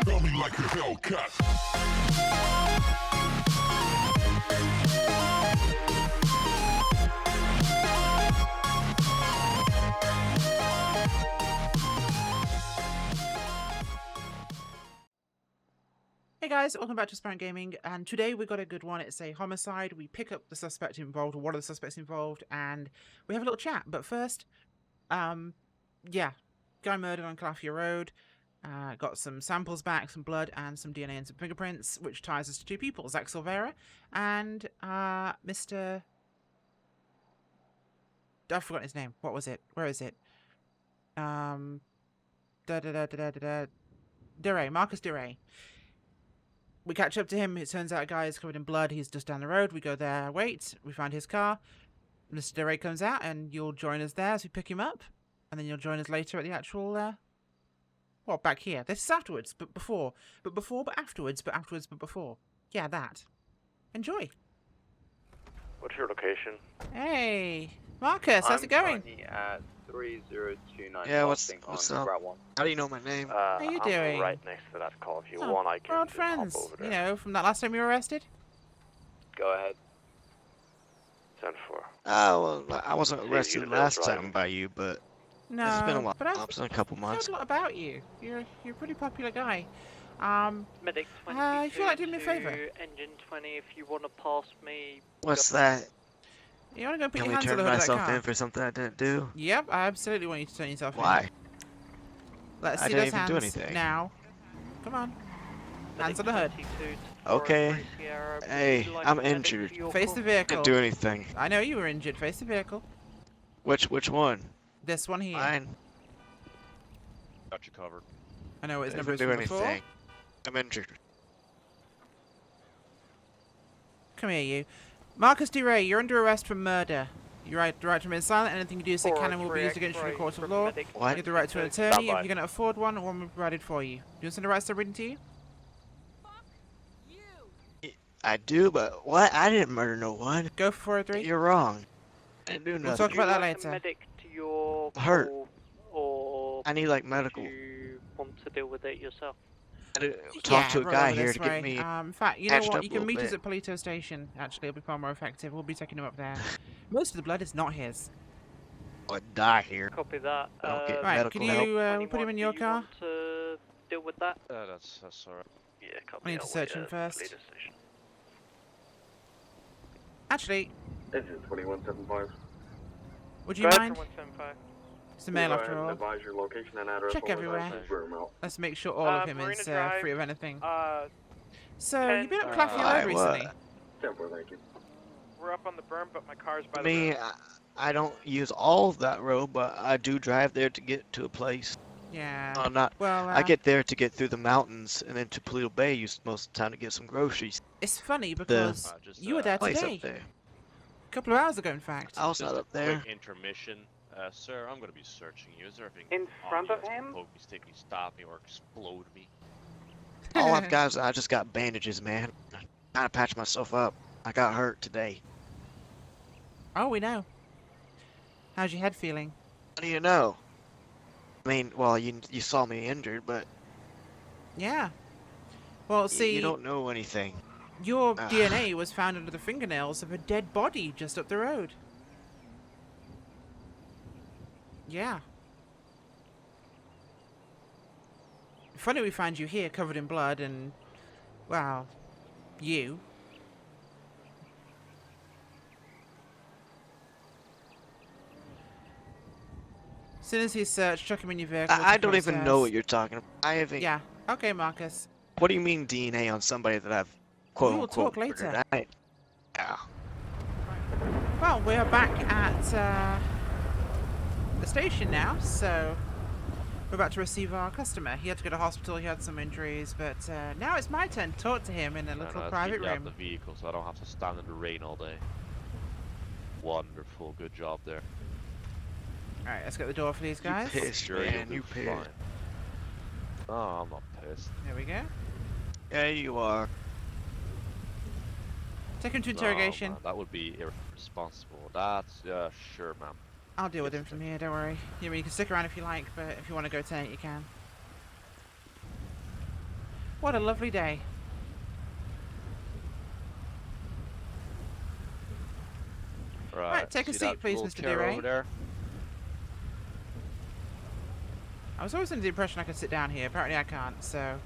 Feel me like a Hellcat. Hey guys, welcome back to Aspirant Gaming, and today we got a good one. It's a homicide. We pick up the suspect involved, or one of the suspects involved, and we have a little chat. But first, yeah, guy murdered on Calafia Road. Got some samples back, some blood, and some DNA and some fingerprints, which ties us to two people, Zach Silvera and Mr. I've forgotten his name. What was it? Where is it? DeRay, Marcus DeRay. We catch up to him. It turns out a guy is covered in blood. He's just down the road. We go there, wait. We find his car. Mr. DeRay comes out, and you'll join us there as we pick him up. And then you'll join us later at the actual, well, back here. This is afterwards, but before. But before, but afterwards, but afterwards, but before. Yeah, that. Enjoy. What's your location? Hey, Marcus, how's it going? At 3029. Yeah, what's up? How do you know my name? How you doing? I'm right next to that call. If you Oh, want, I can we're old just friends. hop over there. You know, from that last time you were arrested. Go ahead. 10-4. Oh, well, I wasn't See, arrested you last live time right. by you, but No, it's been a while. but I've It's been a couple heard months. a lot about you. You're a pretty popular guy. Medic 22 you feel like doing me a favour? Engine 20, if you want to pass me. What's that? You want to go put Can your we hands on turn the hood of that myself car? in for something I didn't do? Yep, I absolutely want you to turn yourself in. Why? Let's I see didn't those even hands do anything. now. Come on. Hands on Medic the hood. 22 to Okay. 403 Sierra, would Hey, you like I'm a medic injured. for your Face call? the vehicle. Didn't do anything. I know you were injured. Face the vehicle. Which one? This one here. Mine. Got you covered. I know his Didn't number is do from before. anything. I'm injured. Come here, you. Marcus DeRay, you're under arrest for murder. Your right to remain silent. Anything you do say can and will be used against you in a court of law. You What? have the right to an attorney. If you're going to afford one, or one will be provided for you. Do you want to send a right to reading to you? I do, but what? I didn't murder no one. Go for 403. You're wrong. I didn't do We'll nothing. talk about that Would you like later. a medic to your Hurt. call, or I need like do medical. you want to deal with it yourself? Talk to a roll guy over here this to get way. me. In fact, you know patched what? up You a can little meet us bit. at Paleto Station. Actually, it'll be far more effective. We'll be taking him up there. Most of the blood is not his. Or die here. Copy that. I don't get Right, medical can help. you put him in your do you car? want to deal with that? That's alright. Yeah, copy. I need to I'll search wait him at first. Paleto Station. Actually, Engine 2175. would you Go ahead mind? for 175. It's the mail after all. Advise your location and address. Check over everywhere. license room out. Let's make sure all of him Marina is Drive, free of anything. 10, So, you've been up Claffey Why, Road recently? what? 10-4, thank you. We're up on the berm, but my car's by I the mean, road. I don't use all of that road, but I do drive there to get to a place. Yeah. No, not. Well, I get there to get through the mountains and then to Paleto Bay. Use most of the time to get some groceries. it's funny because you were there Place today. up there. A couple of hours ago, in fact. I was not up there. Quick intermission. Sir, I'm gonna be searching you. Is there anything In front on of you that him? can poke me, stick me, stop me, or explode me? All I've got is I just got bandages, man. I'm trying to patch myself up. I got hurt today. Oh, we know. How's your head feeling? How do you know? I mean, well, you saw me injured, but Yeah. Well, see, you don't know anything. your Ah. DNA was found under the fingernails of a dead body just up the road. Yeah. Funny we find you here covered in blood and, well, you. As soon as he's searched, chuck him in your vehicle. I take him don't even know upstairs. what you're talking about. I haven't. Yeah. Okay, Marcus. What do you mean DNA on somebody that I've quote will unquote talk later. murdered? Yeah. Well, we're back at the station now, so we're about to receive our customer. He had to go to hospital, he had some injuries, but now it's my turn to talk to him in a little private Keep me out of room. the vehicle so I don't have to stand in the rain all day. Wonderful, good job there. Alright, let's get the door for these guys. You pissed, Sure, man. you'll You be pissed. fine. Oh, I'm not pissed. There we go. Yeah, you are. Take him to No, interrogation. man, that would be irresponsible. That's sure, ma'am. I'll deal with him from here, don't worry. You can stick around if you like, but if you want to go tonight, you can. What a lovely day. Right. take a see seat, that please, little Mr. chair DeRay. over there? I was always under the impression I could sit down here. Apparently I can't, so...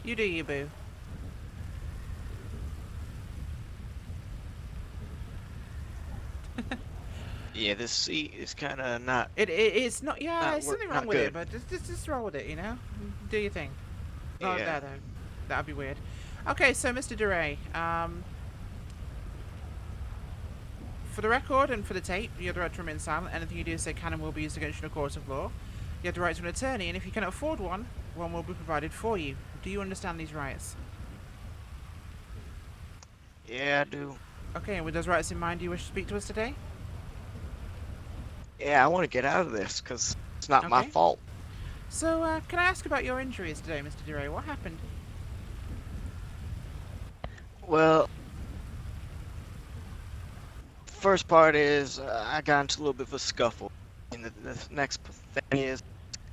You do you, boo. Yeah, this seat is kind of not. It's not... Yeah, Not there's something wrong not with good. it, but just roll with it, you know? Do your thing. Not Yeah. there, though. That'd be weird. Okay, so, Mr. DeRay, for the record and for the tape, you have the right to remain silent. Anything you do say can and will be used against you in a court of law. You have the right to an attorney, and if you cannot afford one, one will be provided for you. Do you understand these rights? Yeah, I do. Okay, and with those rights in mind, do you wish to speak to us today? Yeah, I want to get out of this because it's not my Okay. fault. So, can I ask about your injuries today, Mr. DeRay? What happened? Well, first part is I got into a little bit of a scuffle, and the next thing is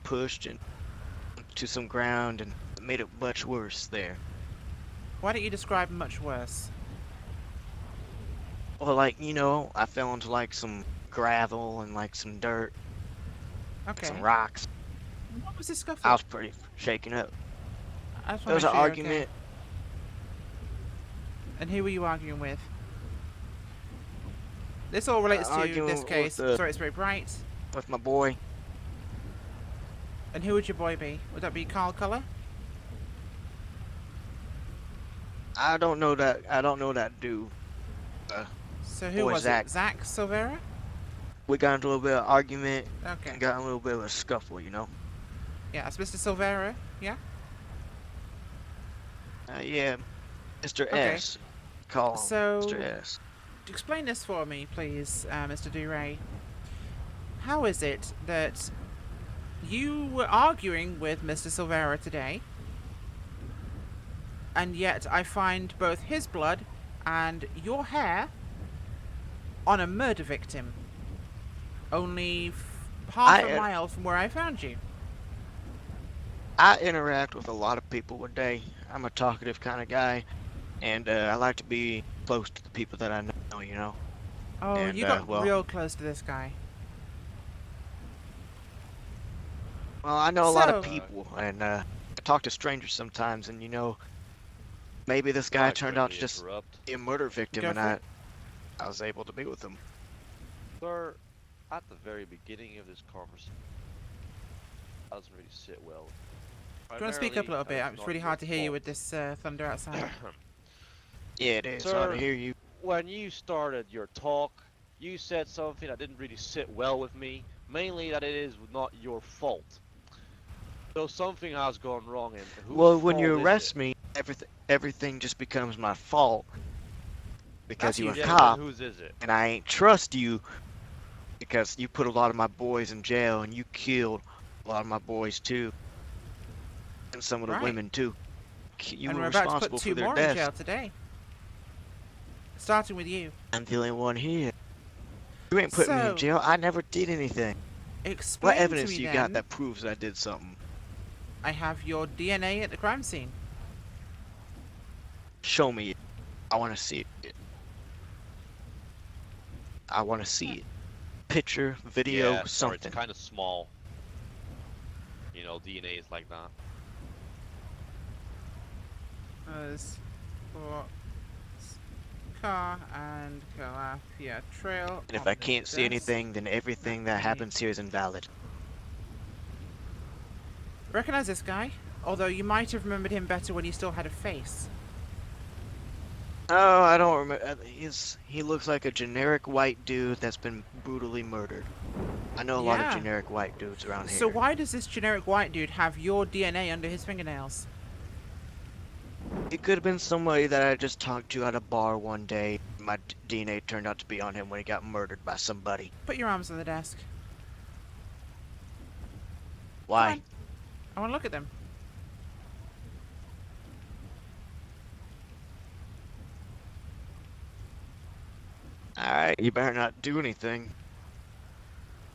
pushed into some ground and made it much worse there. Why don't you describe much worse? Well, like, you know, I fell into like some gravel and like some dirt, Okay. some rocks. What was this scuffle? I was pretty shaken up. I just There wanna was an make sure you're okay. argument. And who were you arguing with? This all relates to Arguing this with case. the- Sorry, it's very bright. With my boy. And who would your boy be? Would that be Carl Culler? I don't know that dude. So who Boy, was Zach. it? Zach Silvera? We got into a little bit of argument Okay. and got in a little bit of a scuffle, you know. Yeah, it's Mr. Silvera. Yeah. Yeah, Mr. Okay. S. Call him So- Mr. S. Explain this for me, please, Mr. DeRay. How is it that you were arguing with Mr. Silvera today, and yet I find both his blood and your hair on a murder victim, only half a mile from where I found you? I interact with a lot of people a day. I'm a talkative kind of guy, and I like to be close to the people that I know, you know. Oh, And, you got well- real close to this guy. Well, I know a lot of So- people, and I talk to strangers sometimes, and you know, maybe this guy Sorry, turned out to quickly just interrupt. be a murder victim, Go and for I was able to be with him. Sir, at the very beginning of this conversation, doesn't really sit well. Do you want to speak up a little bit? Primarily, It's really hard to hear you with fault. this thunder outside. Yeah, it is. Hard Sir, to hear you. When you started your talk, you said something that didn't really sit well with me. Mainly that it is not your fault. So something has gone wrong, and whose Well, when you fault is arrest it? me, everything just becomes my fault because That's you're a Yeah, cop, but whose is it? and I ain't trust you because you put a lot of my boys in jail, and you killed a lot of my boys too, and some of the Right. women too. You And were we're about to responsible put for 2 their more in jail deaths. today. Starting with you. I'm the only one here. You ain't putting me So- in jail. I never did anything. Explain What to evidence me you then. got that proves I did something? I have your DNA at the crime scene. Show me it. I want to see it. I want to see it. Picture, video, Yeah, sorry, something. it's kind of small. You know, DNA is like that. As for car and Calafia Trail. And if on I this can't see desk. anything, then everything that Okay. happens here is invalid. Recognize this guy, although you might have remembered him better when he still had a face. Oh, I don't remember. He looks like a generic white dude that's been brutally murdered. I know a lot of Yeah. generic white dudes around here. So why does this generic white dude have your DNA under his fingernails? It could have been somebody that I just talked to at a bar one day. My DNA turned out to be on him when he got murdered by somebody. Put your arms on the desk. Why? on. I want to look at them. Alright, you better not do anything.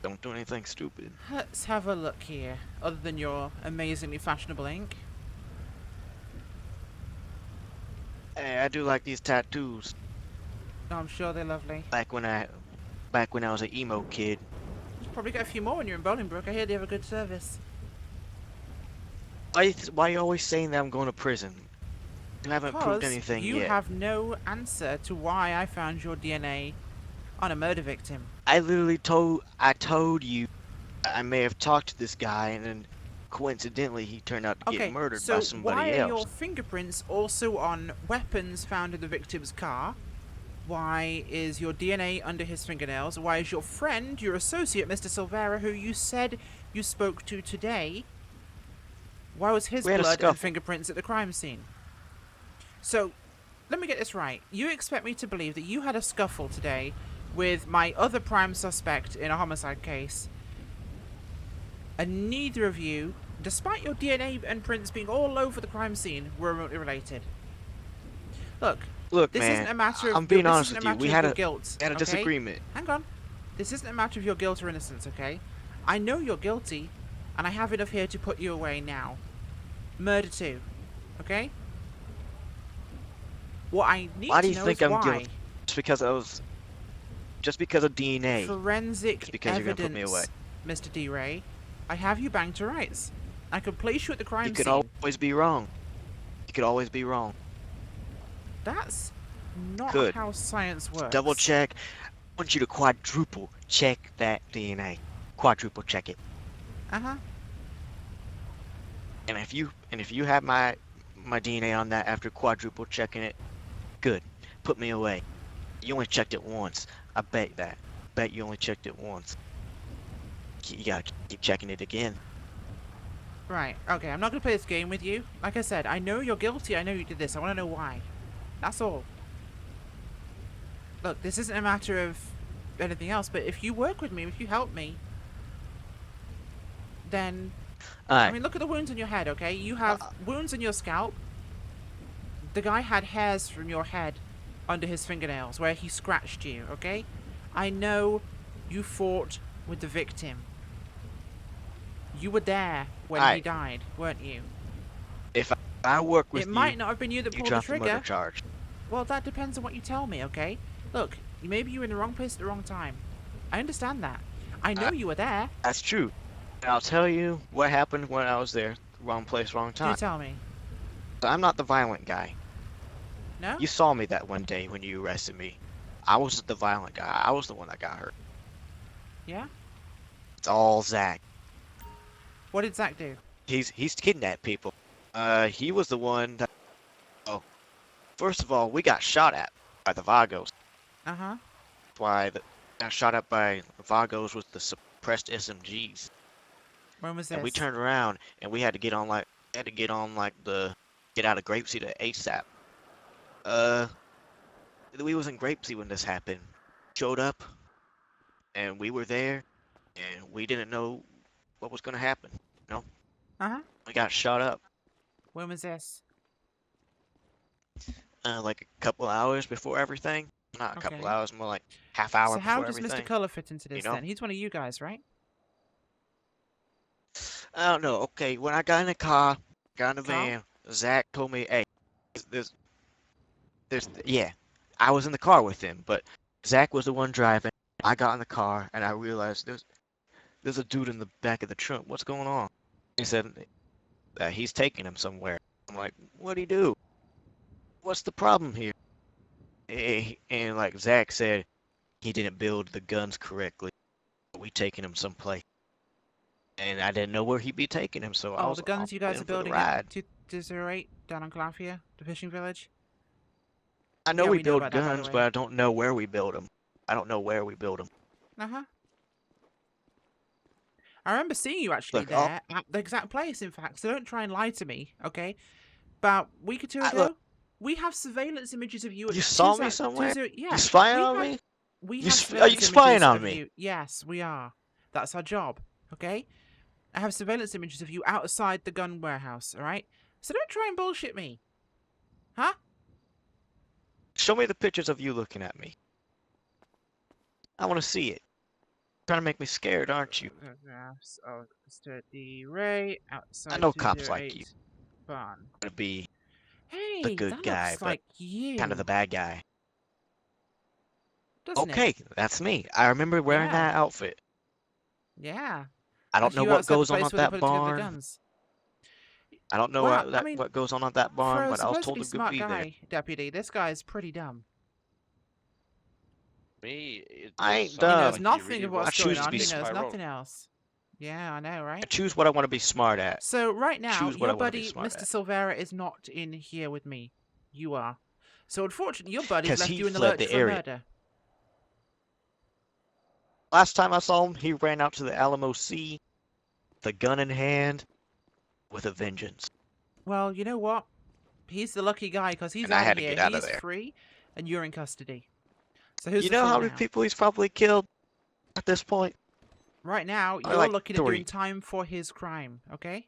Don't do anything stupid. Let's have a look here. Other than your amazingly fashionable ink. Hey, I do like these tattoos. No, I'm sure they're lovely. Back when I was an emo kid. You'll probably get a few more when you're in Bolingbroke. I hear they have a good service. Why are you always saying that I'm going to prison? You haven't proved Because anything you yet. have no answer to why I found your DNA on a murder victim. I told you I may have talked to this guy, and then coincidentally he turned out to Okay, get murdered so by somebody why are else. your fingerprints also on weapons found in the victim's car? Why is your DNA under his fingernails? Why is your friend, your associate, Mr. Silvera, who you said you spoke to today, why was his We had a blood and scuffle. fingerprints at the crime scene? So, let me get this right. You expect me to believe that you had a scuffle today with my other prime suspect in a homicide case, and neither of you, despite your DNA and prints being all over the crime scene, were remotely related. Look, Look, this man, isn't a matter of I'm being this honest isn't with a you. matter We of had your a guilt. had a okay? disagreement. Hang on. This isn't a matter of your guilt or innocence, okay? I know you're guilty, and I have enough here to put you away now. Murder 2, okay? What I need Why do to you know think is I'm why. guilty? Just because of DNA. Forensic Just because you're gonna put me away. evidence, Mr. D. Ray. I have you banged to rights. I could place you at the crime You could scene. always be wrong. You could always be wrong. That's not Could. how science works. Double check. I want you to quadruple check that DNA. Quadruple check it. Uh-huh. And if you have my DNA on that after quadruple checking it, good. Put me away. You only checked it once. I bet that. Bet you only checked it once. You gotta keep checking it again. Right, okay, I'm not gonna play this game with you. Like I said, I know you're guilty, I know you did this, I wanna know why. That's all. Look, this isn't a matter of anything else, but if you work with me, if you help me, then... I Alright. mean, look at the wounds on your head, okay? You have wounds on your scalp. The guy had hairs from your head under his fingernails where he scratched you, okay? I know you fought with the victim. You were there when he died, weren't you? If I work with It might not have been you that you pulled the drop the murder trigger. charge. Well, that depends on what you tell me, okay? Look, maybe you were in the wrong place at the wrong time. I understand that. I know you were there. That's true. And I'll tell you what happened when I was there. Wrong place, wrong Do time. tell me. I'm not the violent guy. No? You saw me that one day when you arrested me. I wasn't the violent guy. I was the one that got hurt. Yeah? It's all Zach. What did Zach do? He's kidnapped people. He was the one that... Oh. First of all, we got shot at by the Vagos. Uh-huh. That's why got shot at by the Vagos with the suppressed SMGs. When was this? And we turned around and we had to get on like get out of Grapeseed ASAP. We was in Grapeseed when this happened. Showed up and we were there and we didn't know what was gonna happen. You know? Uh-huh. We got shot up. When was this? Like a couple hours before everything. Not a couple Okay. hours, more like half hour So how before does everything. Mr. Color fit into this know? then? He's one of you guys, right? I don't know. Okay, when I got in the car, got in the Car? van, Zach told me, hey, yeah, I was in the car with him, but Zach was the one driving. I got in the car and I realized there's a dude in the back of the trunk. What's going on? He said that he's taking him somewhere. I'm like, what'd he do? What's the problem here? And like Zach said, he didn't build the guns correctly. We taking him someplace. And I didn't know where he'd be taking him, so I Oh, was the guns you guys in are for the building ride. at 208 down on Calafia, the fishing village? I know Yeah, we we know build about that, by the guns, way. but I don't know where we build them. I don't know where we build them. Uh-huh. I remember seeing you actually Look, I'll- there at the exact place, in fact, so don't try and lie to me, okay? About a week or two I- ago, look- we have surveillance images of you at You saw me 20 somewhere? Yeah, You spying we on have- me? We You have sp- are surveillance you spying images on of me? you. Yes, we are. That's our job, okay? I have surveillance images of you outside the gun warehouse, alright? So don't try and bullshit me. Huh? Show me the pictures of you looking at me. I want to see it. Trying to make me scared, aren't you? Oh, Mr. D. Ray, outside I know cops like 208 you. Barn. Gonna be. Hey, Hey, good that guy, looks but like you. kind of the bad guy. Doesn't Okay, it? that's me. I remember wearing Yeah. that outfit. Yeah. I don't That's know you what outside the goes on place at where they that put together the barn. guns. I don't know Wow, what I mean, what goes on at that for barn, a but I was told supposedly to smart be there. guy, deputy, this guy is pretty dumb. Me, it I just ain't He sounds dumb. knows like nothing really of wants what's I to going choose to on. be He fix knows my road. nothing else. Yeah, I know, I right? choose what I want to be smart at. So right now, Choose what I your want to be buddy, smart Mr. at. Silvera, is not in here with me. You are. So unfortunately, your buddy's Because left he you in the fled lurch the for a area. murder. Last time I saw him, he ran out to the Alamo Sea, the gun in hand, with a vengeance. Well, you know what? He's the lucky guy because he's And I out had of to here. get out of He's there. free, and you're in custody. So who's You the know fool how many now? people he's probably killed at this point? Right now, Or you're like looking at 3. doing time for his crime. Okay?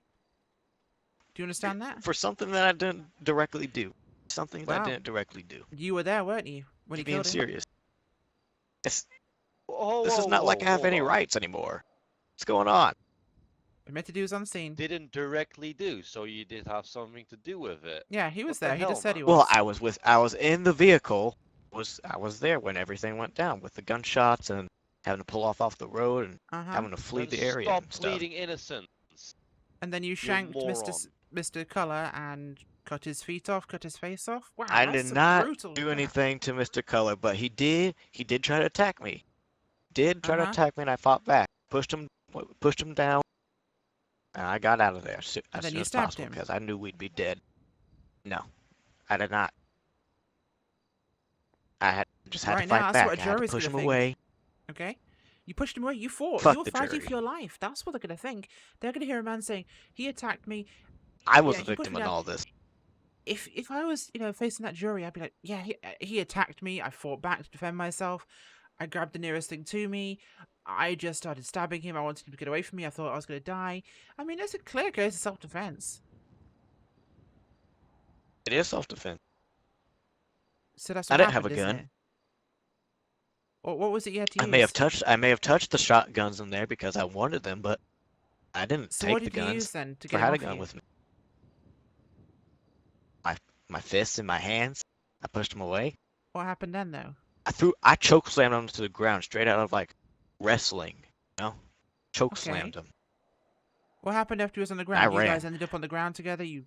Do you understand that? For something that I didn't directly do. Something that I Wow. didn't directly do. You were there, weren't you, when he Being killed him? serious. This Whoa, is not like I have hold any on. rights anymore. What's going on? Admitted he was on scene. Didn't directly do, so you did have something to do with it. Yeah, he was What the there. He hell, just said he man? was. Well, I was in the vehicle. I was there when everything went down with the gunshots and having to pull off the road and having to flee Then the area stop and stuff. pleading innocence. And then you You shanked moron. Mr. Color and cut his feet off, cut his face off. Wow, I that's did some not brutal do crap. anything to Mr. Color, but he did try to attack me. Did try to Uh-huh. attack me and I fought back. Pushed him down. And I got out of there as then soon you as stabbed possible him. because I knew we'd be dead. No, I did not. I just had Right to now, fight that's what back. a I had to jury's push gonna him think. away. Okay? You pushed him away. You fought. Fuck You were the fighting jury. for your life. That's what they're gonna think. They're gonna hear a man saying, "He attacked me." I was Yeah, a he pushed victim me in down. all this. If I was, facing that jury, I'd be like, yeah, he attacked me. I fought back to defend myself. I grabbed the nearest thing to me. I just started stabbing him. I wanted him to get away from me. I thought I was going to die. I mean, it's a clear case of self-defense. It is self-defense. So that's I what didn't have happened, a isn't gun. it? What was it you had to I use? may have touched the shotguns in there because I wanted them, but I didn't So take what the did you use guns. then to I get him had a off gun you? with me. My fists in my hands. I pushed him away. What happened then, though? I choke slammed him to the ground straight out of like wrestling. You know, choke Okay. slammed him. What happened after he was on the I ground? You ran. guys ended up on the ground together. You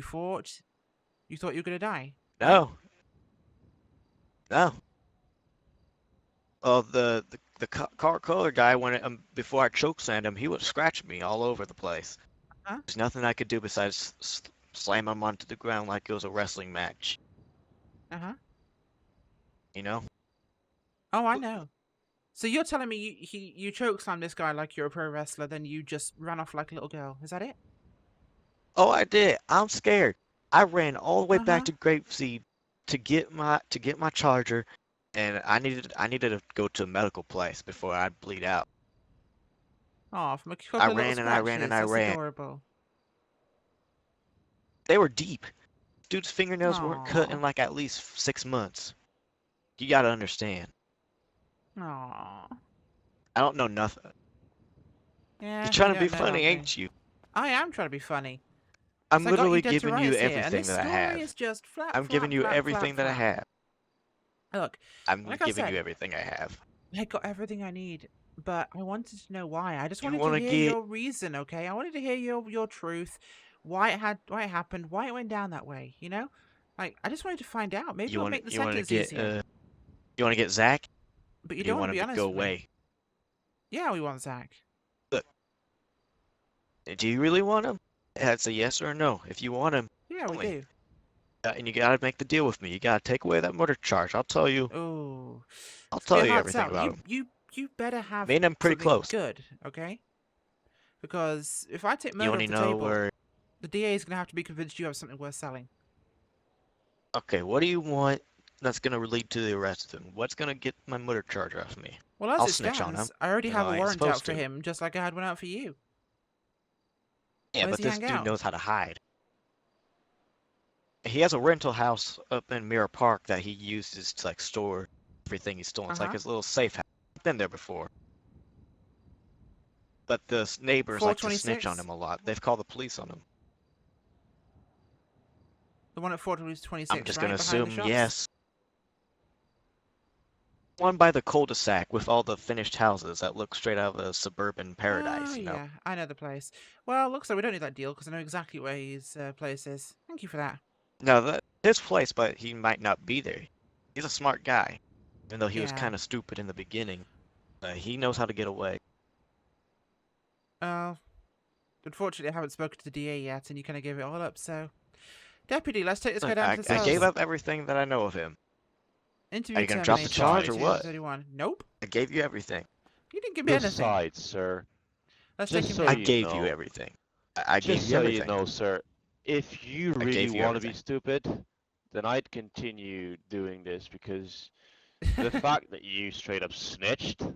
fought. You thought you were gonna die. No. No. Well, the car color guy when before I choke slammed him, he would scratch me all over the place. Huh? There's nothing I could do besides slam him onto the ground like it was a wrestling match. You know? Oh, I know. So you're telling me you chokeslammed this guy like you're a pro wrestler, then you just ran off like a little girl. Is that it? Oh, I did. I'm scared. I ran all the way back Uh-huh. to Grapeseed to get my charger, and I needed to go to a medical place before I'd bleed out. Oh, from a couple I of little ran and I ran and I scratches. ran. That's adorable. They were deep. Dude's fingernails weren't cut in Aw. like at least 6 months. You gotta understand. Aw. I don't know nothing. Yeah, You're trying you to be don't know funny, nothing. ain't you? I am trying to be funny. I'm So I got you literally dead to giving you rights here, and everything this that I story have. is just flap, I'm giving flap, you flap, everything flap, that I flap. have. Look, I'm like I giving said, you everything I have. I got everything I need, but I wanted to know why. I just You wanted to wanna hear get your reason, okay? I wanted to hear your truth, why it happened, why it went down that way. You know, like I just wanted to find out. Maybe you it'll want make the you want to sentence get easier. you want to get Zach? But you Do you don't want want to him be to honest go with me. away? Yeah, we want Zach. Do you really want him? That's a yes or a no. If you want him, Yeah, we only. do. And you gotta make the deal with me. You gotta take away that murder charge. I'll tell you Oh, I'll it's gonna tell be you a hard everything sell. about him. You better have Me and him pretty something close. good, okay? Because if I take You murder off only the know table, where. the DA is gonna have to be convinced you have something worth selling. Okay, what do you want that's gonna lead to the arrest of him? What's gonna get my murder charge off me? Well, as I'll it snitch on him. stands, I already even have though a I ain't warrant out supposed for to. him, just like I had one out for you. Yeah, Where's but he this hang dude out? knows how to hide. He has a rental house up in Mirror Park that he uses to like store everything he's stolen. It's like his little safe house. I've been there before. But the neighbors like to snitch on 426? him a lot. They've called the police on him. The one at 426, I'm just right? gonna Behind the assume shops? yes. One by the cul-de-sac with all the finished houses that look straight out of a suburban paradise, Oh, you know? yeah, I know the place. Well, looks like we don't need that deal because I know exactly where his place is. Thank you for that. No, that his place, but he might not be there. He's a smart guy, even though he was Yeah. kind of stupid in the beginning. He knows how to get away. Unfortunately, I haven't spoken to the DA yet, and you kind of gave it all up, so... Deputy, let's take this guy Look, down I to the cells. gave up everything that I know of him. Interview Are you gonna drop the terminated. charge or Two, what? 31. Nope. I gave you everything. You didn't give me anything. Besides, sir, Let's just take him so down. I you gave you know. everything. I gave just you so everything. you know, sir, if you I really gave you want to be everything. stupid, then I'd continue doing this because the fact that you straight up snitched Yeah,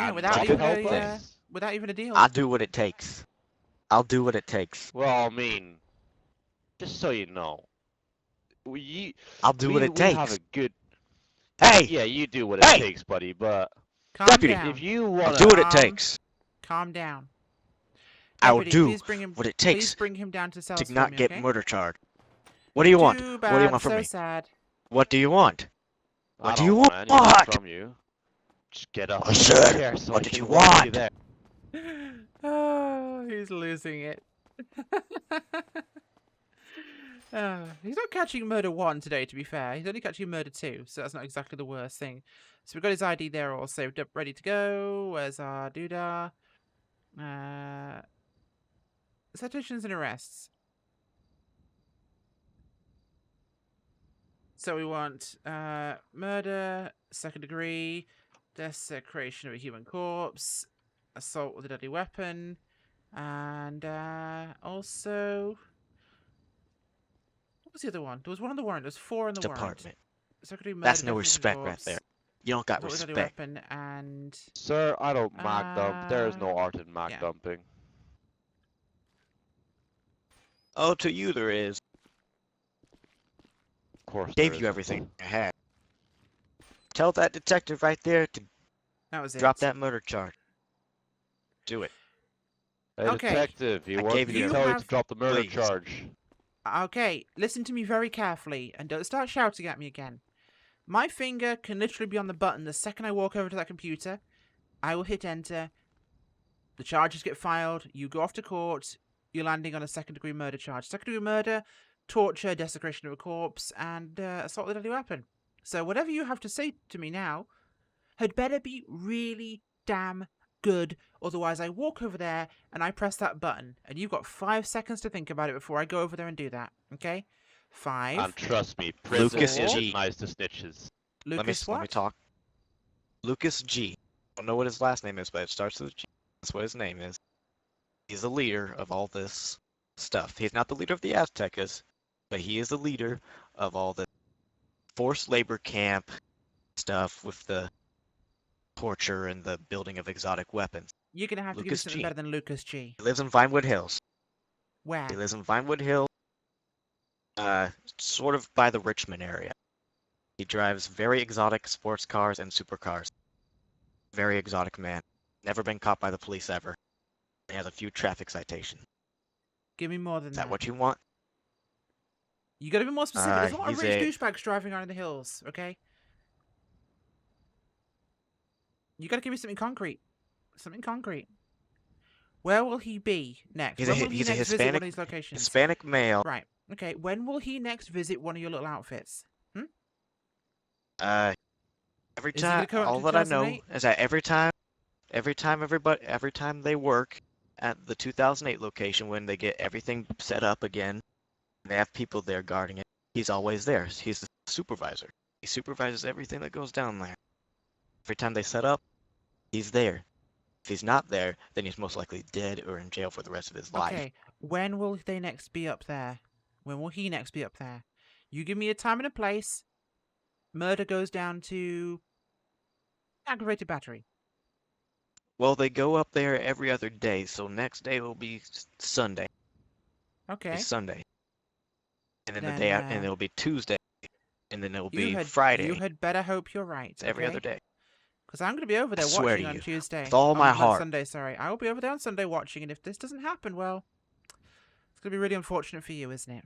and without not even help a us. without even a deal. I'll do what it takes. I'll do what it takes. Well, I mean, just so you know, I'll do what it we have takes. a good. Hey! Yeah, you do what it Hey! takes, buddy. But Calm Deputy, down. if you I'll want do what to, it takes. Calm down. I will Deputy, do please bring him, what it Please takes bring him down to cells to for not me, get okay? murder charged. What do you want? Too What do you bad, want from so me? sad. What do you want? I What do don't you want anything want? from you. Just get up. I said, Here so what I did can you walk want? you there. Oh, he's losing it. He's not catching murder 1 today, to be fair. He's only catching murder 2, so that's not exactly the worst thing. So we've got his ID there all saved up, ready to go. Where's our doodah? Citations and arrests. So we want murder, 2nd degree, desecration of a human corpse, assault with a deadly weapon, and also... What was the other one? There was one on the warrant. There was 4 on the warrant. Department. Secondary murder, That's no definition respect right corpse, there. You don't got assault with a deadly respect. weapon, and... Sir, I don't mag dump. There is no art in mag yeah. dumping. Oh, to you there is. Of course. Gave there you isn't. everything I had. Tell that detective right there to That was it. drop that murder charge. Do it. Hey, Okay. detective, he I wants gave me you to tell you to have- drop the murder Please. charge. Okay, listen to me very carefully, and don't start shouting at me again. My finger can literally be on the button the second I walk over to that computer. I will hit enter. The charges get filed. You go off to court. You're landing on a 2nd degree murder charge. 2nd degree murder, torture, desecration of a corpse, and assault with a deadly weapon. So whatever you have to say to me now had better be really damn good. Otherwise, I walk over there and I press that button. And you've got 5 seconds to think about it before I go over there and do that. Okay? 5. And trust me, prison Lucas isn't G. nice to snitches. Lucas, let me what? talk. Lucas G. I don't know what his last name is, but it starts with a G. That's what his name is. He's the leader of all this stuff. He's not the leader of the Aztecas, but he is the leader of all the forced labor camp stuff with the torture and the building of exotic weapons. You're going to have to give me Lucas something G. better than Lucas G. He lives in Vinewood Hills. Where? He lives in Vinewood Hills, sort of by the Richmond area. He drives very exotic sports cars and supercars. Very exotic man. Never been caught by the police ever. He has a few traffic citations. Give me more than Is that. that what you want? You got to be more specific. There's a lot of he's rich douchebags driving around in the hills, okay? You got to give me something concrete. Something concrete. Where will he be next? He's When a will he he's a next visit one of Hispanic these locations? Hispanic male. Right. Okay. When will he next visit one of your little outfits? Every Is he gonna time, come up all to that I know 2008? is that every time they work at the 2008 location when they get everything set up again, and they have people there guarding it, he's always there. He's the supervisor. He supervises everything that goes down there. Every time they set up, he's there. If he's not there, then he's most likely dead or in jail for the rest of his life. Okay. When will they next be up there? When will he next be up there? You give me a time and a place. Murder goes down to aggravated battery. Well, they go up there every other day, so next day will be Sunday. Okay. It's Sunday. And then the Then, day out, and it'll be Tuesday. And then it'll be You Friday. had better hope you're right. It's every other day. Because I'm going to be over there I swear watching to on you, Tuesday. with all my on heart. Sunday, sorry. I will be over there on Sunday watching, and if this doesn't happen, well, it's going to be really unfortunate for you, isn't it?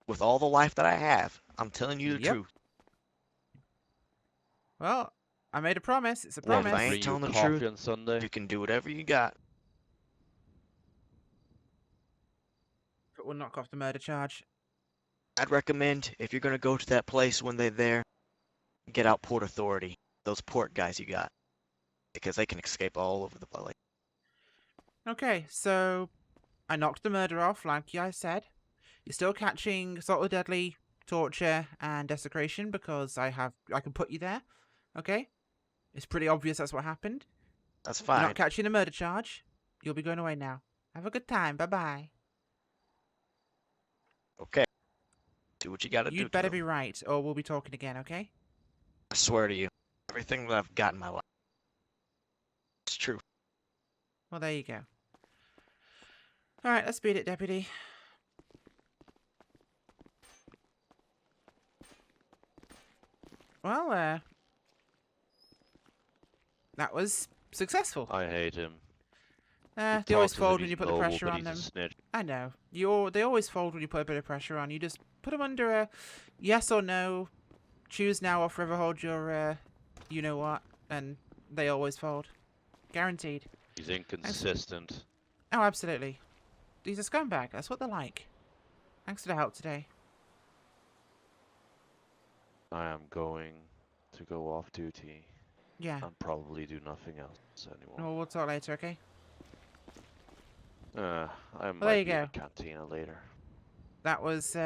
with all the life that I have, I'm telling you the Yep. truth. Well, I made a promise. It's a Well, if promise. I ain't Bring you telling the coffee truth, on Sunday. you can do whatever you got. But we'll knock off the murder charge. I'd recommend, if you're gonna go to that place when they're there, get out Port Authority. Those port guys you got. Because they can escape all over the place. Okay, so I knocked the murder off, like I said. You're still catching assault with deadly, torture, and desecration because I can put you there. Okay? It's pretty obvious that's what happened. That's You're fine. not catching a murder charge. You'll be going away now. Have a good time. Bye-bye. Okay. Do what you gotta do. You'd better Kiddo. be right, or we'll be talking again, okay? I swear to you, everything that I've got in my life, it's true. Well, there you go. Alright, let's beat it, Deputy. Well, that was successful. I hate him. They always fold when you put the pressure on them. Snitch. I know. They always fold when you put a bit of pressure on. You just put them under a yes or no, choose now or forever hold your, you know what, and they always fold. Guaranteed. He's inconsistent. Oh, absolutely. He's a scumbag. That's what they're like. Thanks for the help today. I am going to go off duty Yeah. and probably do nothing else anymore. Well, we'll talk later, okay? I there might you be in go. the cantina later. That was,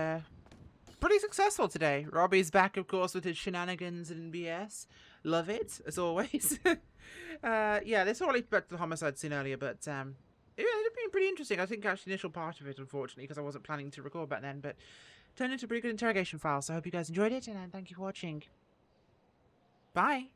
pretty successful today. Robbie's back, of course, with his shenanigans and BS. Love it, as always. Yeah, this all leads back to the homicide scene earlier, but, it'd been pretty interesting. I think actually the initial part of it, unfortunately, because I wasn't planning to record back then, but turned into a pretty good interrogation file, so I hope you guys enjoyed it, and thank you for watching. Bye!